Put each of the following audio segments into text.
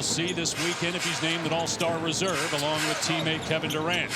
We'll see this weekend if he's named an all-star reserve along with teammate Kevin Durant.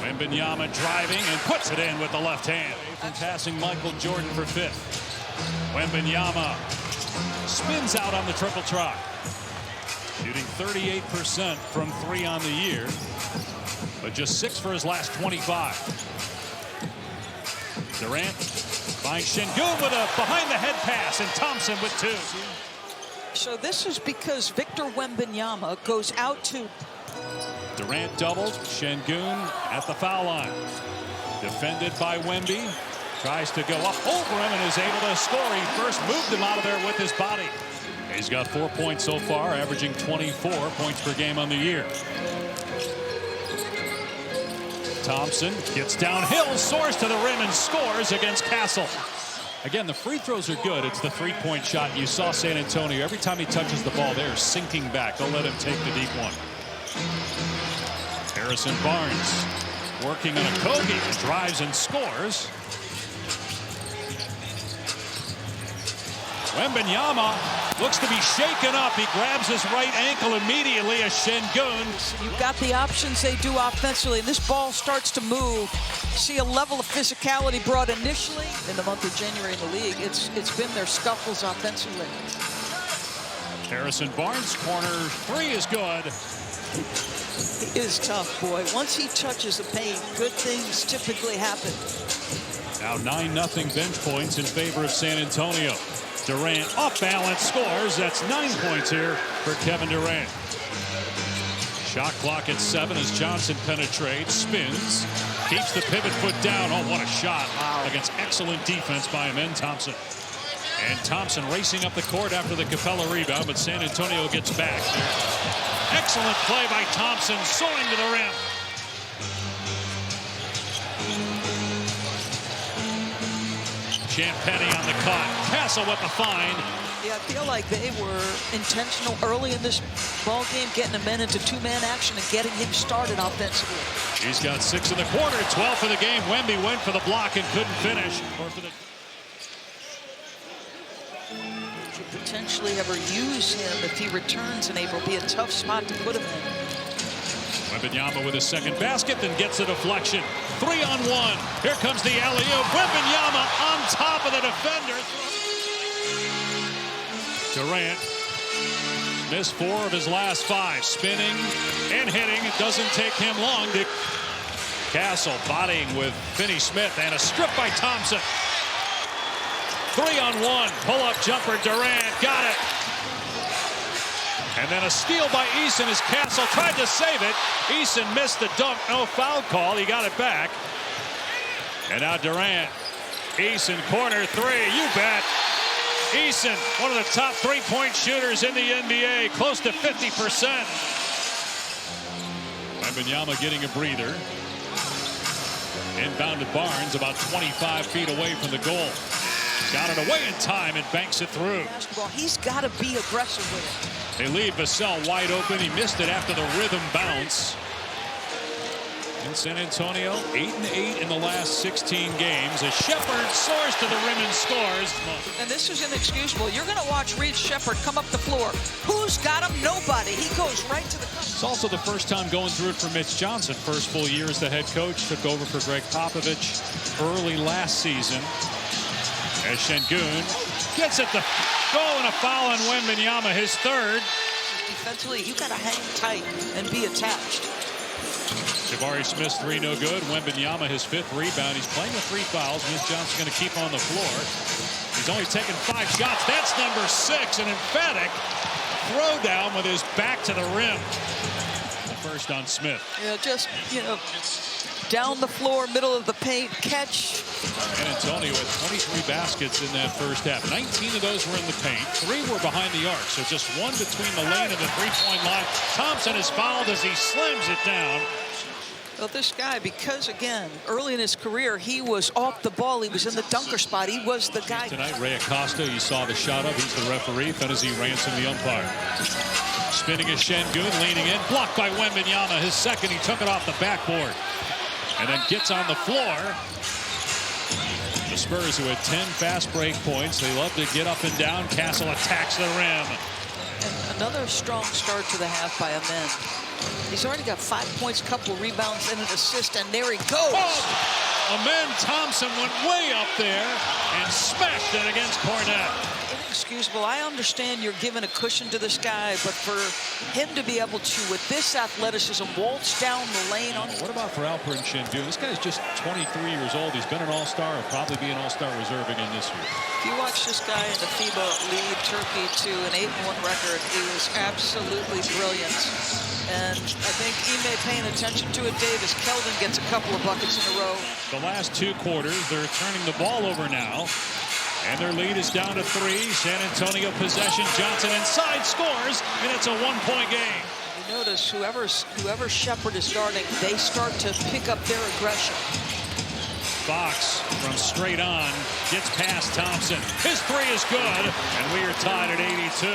Wembanyama driving and puts it in with the left hand. From passing Michael Jordan for 5th. Wembanyama spins out on the triple try. Shooting 38% from 3 on the year, but just 6 for his last 25. Durant finds Şengün with a behind-the-head pass, and Thompson with 2. So this is because Victor Wembanyama goes out to... Durant doubled, Şengün at the foul line. Defended by Wemby. Tries to go up over him and is able to score. He first moved him out of there with his body. He's got 4 points so far, averaging 24 points per game on the year. Thompson gets downhill, soars to the rim, and scores against Castle. Again, the free throws are good. It's the three-point shot. You saw San Antonio. Every time he touches the ball, they're sinking back. They'll let him take the deep one. Harrison Barnes working on a Kobe, drives and scores. Wembanyama looks to be shaken up. He grabs his right ankle immediately as Şengün. You've got the options they do offensively, and this ball starts to move. See a level of physicality brought initially in the month of January in the league. It's been their scuffles offensively. Harrison Barnes, corner 3 is good. He is tough, boy. Once he touches the paint, good things typically happen. Now 9-0 bench points in favor of San Antonio. Durant off balance scores. That's 9 points here for Kevin Durant. Shot clock at 7 as Johnson penetrates, spins, keeps the pivot foot down. Oh, what a shot. Wow. Against excellent defense by Amen Thompson. And Thompson racing up the court after the Capella rebound, but San Antonio gets back. Excellent play by Thompson, soaring to the rim. Champagny on the cut. Castle with the find. Yeah, I feel like they were intentional early in this ball game, getting the men into two-man action and getting him started offensively. He's got 6 in the quarter, 12 for the game. Wemby went for the block and couldn't finish. Could potentially ever use him if he returns in April. Be a tough spot to put him in. Wembanyama with his second basket, then gets a deflection. 3-on-1. Here comes the alley-oop. Wembanyama on top of the defender. Durant missed 4 of his last 5. Spinning and hitting. It doesn't take him long to... Castle bodying with Finney Smith, and a strip by Thompson. 3-on-1. Pull-up jumper. Durant got it. And then a steal by Eason as Castle tried to save it. Eason missed the dunk. No foul call. He got it back. And now Durant. Eason, corner 3. You bet. Eason, one of the top 3-point shooters in the NBA. Close to 50%. Wembanyama getting a breather. Inbound to Barnes, about 25 feet away from the goal. Got it away in time and banks it through. Basketball, he's got to be aggressive with it. They leave Vassell wide open. He missed it after the rhythm bounce. In San Antonio, 8-8 in the last 16 games. As Shepherd soars to the rim and scores. And this is inexcusable. You're going to watch Reed Shepherd come up the floor. Who's got him? Nobody. He goes right to the... It's also the first time going through it for Mitch Johnson. First full year as the head coach. Took over for Greg Popovich early last season. As Şengün gets at the goal, and a foul on Wembanyama, his 3rd. Defensively, you got to hang tight and be attached. Jabari Smith's 3 no good. Wembanyama his 5th rebound. He's playing with 3 fouls. Mitch Johnson going to keep on the floor. He's only taken 5 shots. That's number 6. An emphatic throwdown with his back to the rim. The first on Smith. Yeah, just, down the floor, middle of the paint, catch. San Antonio had 23 baskets in that first half. 19 of those were in the paint. 3 were behind the arc, so just 1 between the lane and the 3-point line. Thompson is fouled as he slams it down. Well, this guy, because, again, early in his career, he was off the ball. He was in the dunker spot. He was the guy. Tonight, Ray Acosta, you saw the shot of. He's the referee. Fennessy Ransom, the umpire. Spinning as Şengün, leaning in. Blocked by Wembanyama. His 2nd, he took it off the backboard. And then gets on the floor. The Spurs, who had 10 fast break points, they love to get up and down. Castle attacks the rim. And another strong start to the half by Amen. He's already got 5 points, couple rebounds, and an assist, and there he goes. Oh! Amen Thompson went way up there and smashed it against Cornette. Inexcusable. I understand you're giving a cushion to this guy, but for him to be able to, with this athleticism, waltz down the lane on. What about for Alperen Şengün? This guy's just 23 years old. He's been an all-star. He'll probably be an all-star reserve again this year. If you watch this guy in the FIBA lead Turkey to an 8-1 record, he was absolutely brilliant. And I think Ime paying attention to it, Davis. Keldon gets a couple of buckets in a row. The last 2 quarters, they're turning the ball over now. And their lead is down to 3. San Antonio possession. Johnson inside scores, and it's a 1-point game. You notice whoever Shepherd is starting, they start to pick up their aggression. Fox from straight on gets past Thompson. His 3 is good, and we are tied at 82.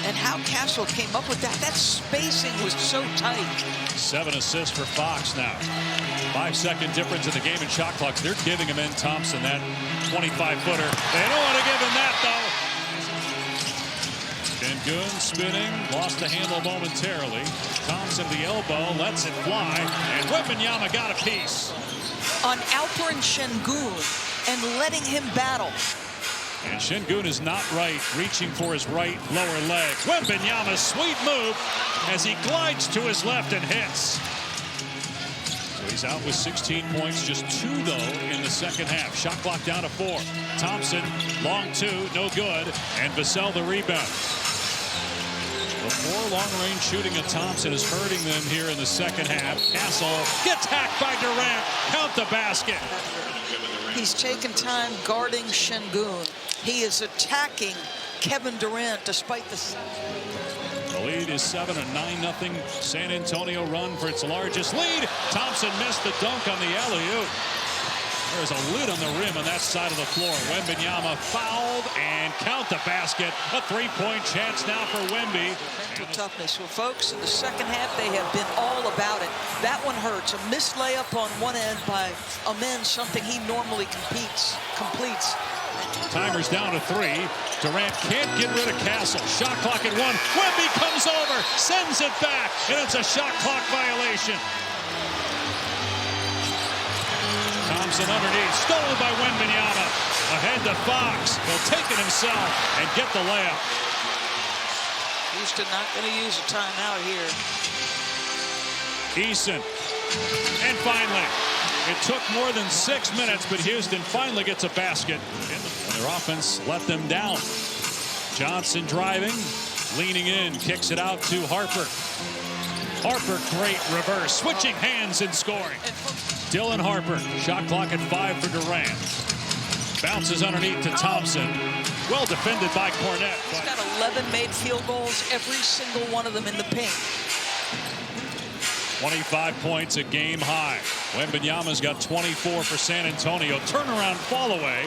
And how Castle came up with that. That spacing was so tight. 7 assists for Fox now. 5-second difference in the game and shot clocks. They're giving him Thompson that 25-footer. They don't want to give him that, though. Şengün spinning, lost the handle momentarily. Thompson the elbow, lets it fly, and Wembanyama got a piece. On Alperen Şengün and letting him battle. And Şengün is not right, reaching for his right lower leg. Wembanyama's sweet move as he glides to his left and hits. So he's out with 16 points, just 2 though in the second half. Shot clock down to 4. Thompson, long 2, no good, and Vassell the rebound. The poor long-range shooting of Thompson is hurting them here in the second half. Castle gets hacked by Durant. Count the basket. He's taken time guarding Şengün. He is attacking Kevin Durant despite the... The lead is 7, a 9-0 San Antonio run for its largest lead. Thompson missed the dunk on the alley-oop. There's a lid on the rim on that side of the floor. Wembanyama fouled, and count the basket. A 3-point chance now for Wemby. Mental toughness. Well, folks, in the second half, they have been all about it. That one hurts. A missed layup on one end by Amen, something he normally completes. Timer's down to 3. Durant can't get rid of Castle. Shot clock at 1. Wemby comes over, sends it back, and it's a shot clock violation. Thompson underneath, stolen by Wembanyama. Ahead to Fox. He'll take it himself and get the layup. Houston not going to use a timeout here. Eason. And finally, it took more than 6 minutes, but Houston finally gets a basket. And their offense let them down. Johnson driving, leaning in, kicks it out to Harper. Harper, great reverse, switching hands and scoring. Dylan Harper, shot clock at 5 for Durant. Bounces underneath to Thompson. Well defended by Cornette. He's got 11 made field goals, every single one of them in the paint. 25 points, a game high. Wembanyama's got 24 for San Antonio. Turnaround fall away.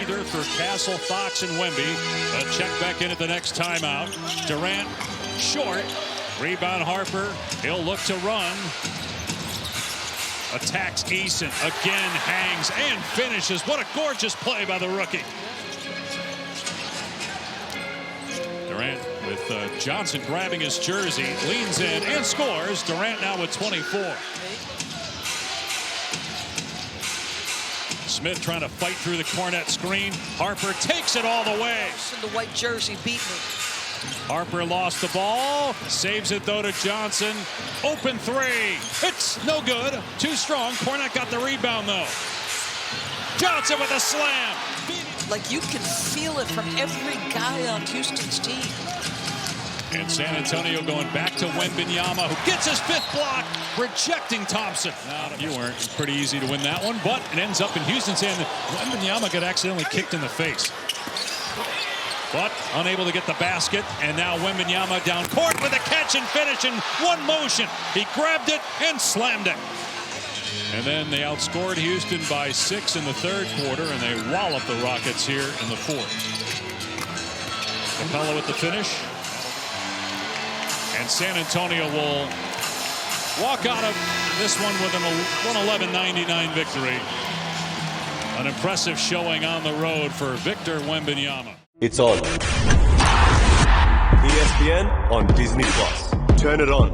Either for Castle, Fox, and Wemby. Check back in at the next timeout. Durant, short. Rebound Harper. He'll look to run. Attacks Eason. Again hangs and finishes. What a gorgeous play by the rookie. Durant with Johnson grabbing his jersey. Leans in and scores. Durant now with 24. Smith trying to fight through the Cornette screen. Harper takes it all the way. The white jersey beat me. Harper lost the ball, saves it though to Johnson. Open 3, it's no good, too strong. Cornette got the rebound though. Johnson with a slam. Like you can feel it from every guy on Houston's team. And San Antonio going back to Wembanyama, who gets his 5th block, rejecting Thompson. You weren't. It's pretty easy to win that one, but it ends up in Houston's hand. Wembanyama got accidentally kicked in the face. But unable to get the basket, and now Wembanyama down court with a catch and finish in one motion. He grabbed it and slammed it. And then they outscored Houston by 6 in the 3rd quarter, and they wallop the Rockets here in the 4th. Capella with the finish. And San Antonio will walk out of this one with an 111-99 victory. An impressive showing on the road for Victor Wembanyama. It's on. ESPN on Disney+. Turn it on.